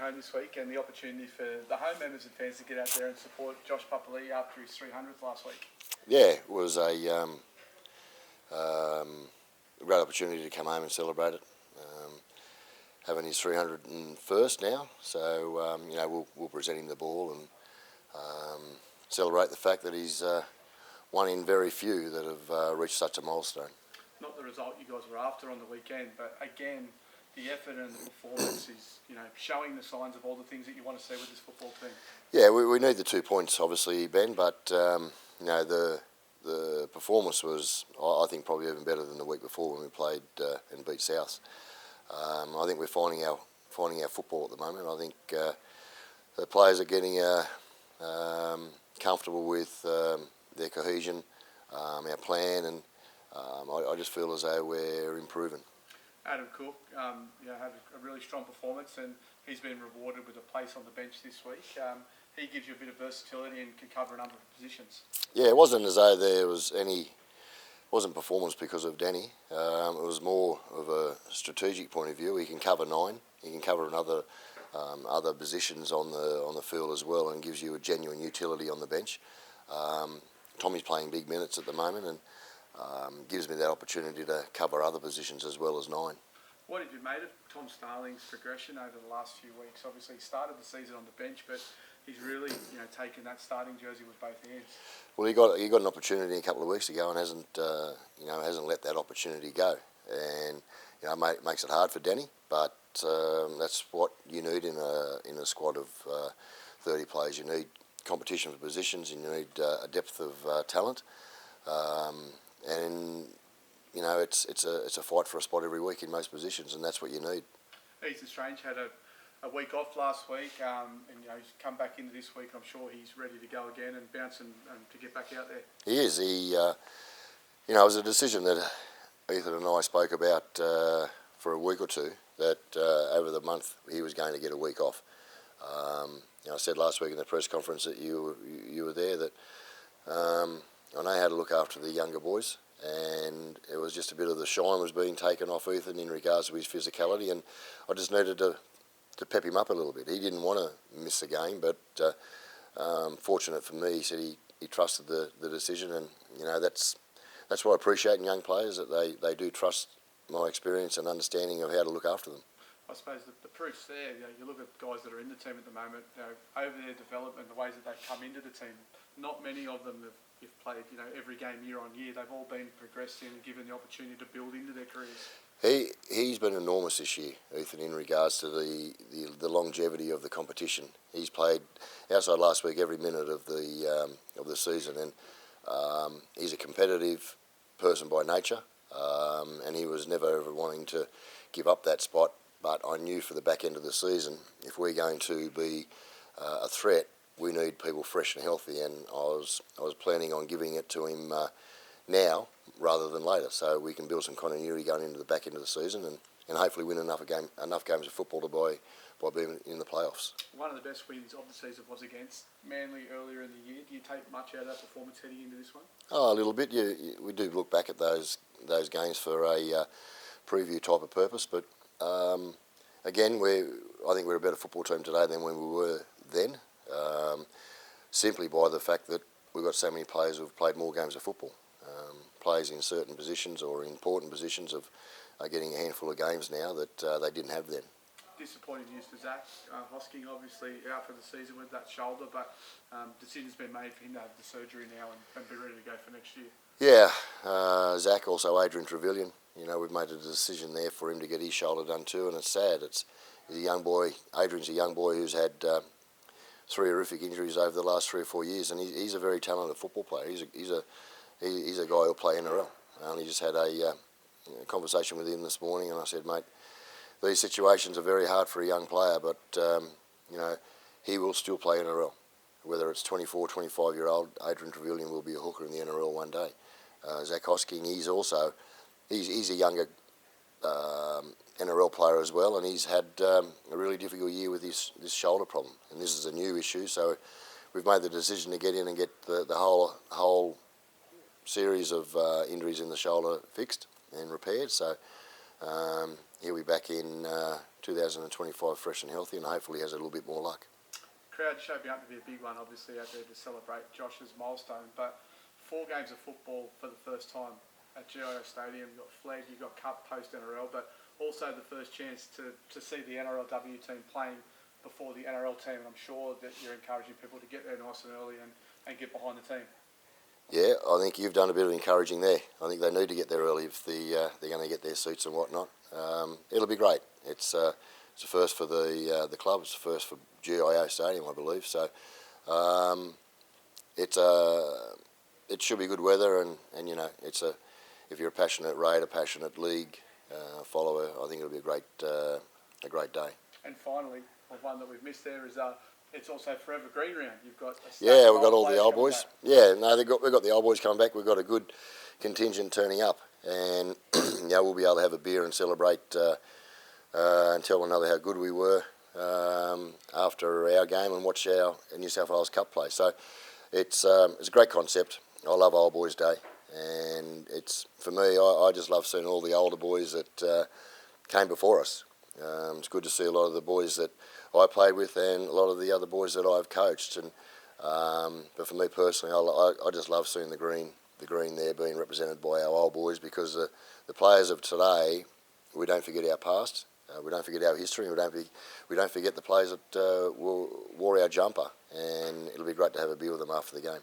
home this week and the opportunity for the home members and fans to get out there and support Josh Papali'i after his 300th last week. Yeah, it was a great opportunity to come home and celebrate it. Having his 301st now, so we'll present him the ball and celebrate the fact that he's one in very few that have reached such a milestone. Not the result you guys were after on the weekend, but again, the effort and the performance is, showing the signs of all the things that you want to see with this football team. Yeah, we need the 2 points, obviously, Ben, but the performance was, I think, probably even better than the week before when we played and beat South. I think we're finding our football at the moment. I think the players are getting comfortable with their cohesion, our plan, and I just feel as though we're improving. Adam Cook had a really strong performance, and he's been rewarded with a place on the bench this week. He gives you a bit of versatility and can cover a number of positions. Yeah, it wasn't as though there was wasn't performance because of Danny. It was more of a strategic point of view. He can cover 9. He can cover another other positions on the field as well, and gives you a genuine utility on the bench. Tommy's playing big minutes at the moment, and gives me that opportunity to cover other positions as well as 9. What have you made of Tom Starling's progression over the last few weeks? Obviously, he started the season on the bench, but he's really taken that starting jersey with both hands. Well, he got an opportunity a couple of weeks ago and hasn't let that opportunity go, and it makes it hard for Danny. But that's what you need in a squad of 30 players. You need competition for positions, and you need a depth of talent. And it's a fight for a spot every week in most positions, and that's what you need. Ethan Strange had a week off last week, and he's come back into this week. I'm sure he's ready to go again and bounce and to get back out there. He is. It was a decision that Ethan and I spoke about for a week or two, that over the month he was going to get a week off. I said last week in the press conference that you were there that I know how to look after the younger boys, and it was just a bit of the shine was being taken off Ethan in regards to his physicality, and I just needed to pep him up a little bit. He didn't want to miss the game, but fortunate for me, he said he trusted the decision, and that's what I appreciate in young players, that they do trust my experience and understanding of how to look after them. I suppose the proof's there. You look at guys that are in the team at the moment, over their development, the ways that they've come into the team. Not many of them have played, every game year on year. They've all been progressing and given the opportunity to build into their careers. He's been enormous this year, Ethan, in regards to the longevity of the competition. He's played outside last week every minute of the season, and he's a competitive person by nature, and he was never ever wanting to give up that spot. But I knew for the back end of the season, if we're going to be a threat, we need people fresh and healthy, and I was planning on giving it to him now rather than later, so we can build some continuity going into the back end of the season, and hopefully win enough games of football to by being in the playoffs. One of the best wins of the season was against Manly earlier in the year. Do you take much out of that performance heading into this one? Oh, a little bit. We do look back at those games for a preview type of purpose, but again, I think we're a better football team today than when we were then, simply by the fact that we've got so many players who've played more games of football. Players in certain positions or important positions are getting a handful of games now that they didn't have then. Disappointing news for Zach Hosking, obviously out for the season with that shoulder, but decision's been made for him to have the surgery now and be ready to go for next year. Yeah, Zach, also Adrian Trevelyan. We've made a decision there for him to get his shoulder done too, and it's sad. He's a young boy. Adrian's a young boy who's had 3 horrific injuries over the last 3 or 4 years, and he's a very talented football player. He's a guy who'll play NRL. I only just had a conversation with him this morning, and I said, mate, these situations are very hard for a young player, but he will still play NRL. Whether it's 24, 25-year-old, Adrian Trevelyan will be a hooker in the NRL one day. Zach Hosking, he's a younger NRL player as well, and he's had a really difficult year with this shoulder problem, and this is a new issue. So we've made the decision to get in and get the whole series of injuries in the shoulder fixed and repaired. So he'll be back in 2025 fresh and healthy, and hopefully has a little bit more luck. Crowd shaping up to be a big one, obviously, out there to celebrate Josh's milestone. But 4 games of football for the first time at GIO Stadium. You've got flag, you've got cup post NRL, but also the first chance to see the NRLW team playing before the NRL team. And I'm sure that you're encouraging people to get there nice and early and get behind the team. Yeah, I think you've done a bit of encouraging there. I think they need to get there early if they're going to get their seats and whatnot. It'll be great. It's a first for the club. It's a first for GIO Stadium, I believe. So it should be good weather, and you know, if you're a passionate Raider, passionate league follower, I think it'll be a great day. And finally, one that we've missed there is it's also Forever Green Round. You've got we've got all the old boys. Back. Yeah, no, we've got the old boys coming back. We've got a good contingent turning up, and we'll be able to have a beer and celebrate and tell one another how good we were after our game and watch our New South Wales Cup play. So it's a great concept. I love Old Boys Day, and it's for me. I just love seeing all the older boys that came before us. It's good to see a lot of the boys that I played with and a lot of the other boys that I've coached. And but for me personally, I just love seeing the green there being represented by our old boys, because the players of today, we don't forget our past, we don't forget our history, we don't forget the players that wore our jumper, and it'll be great to have a beer with them after the game.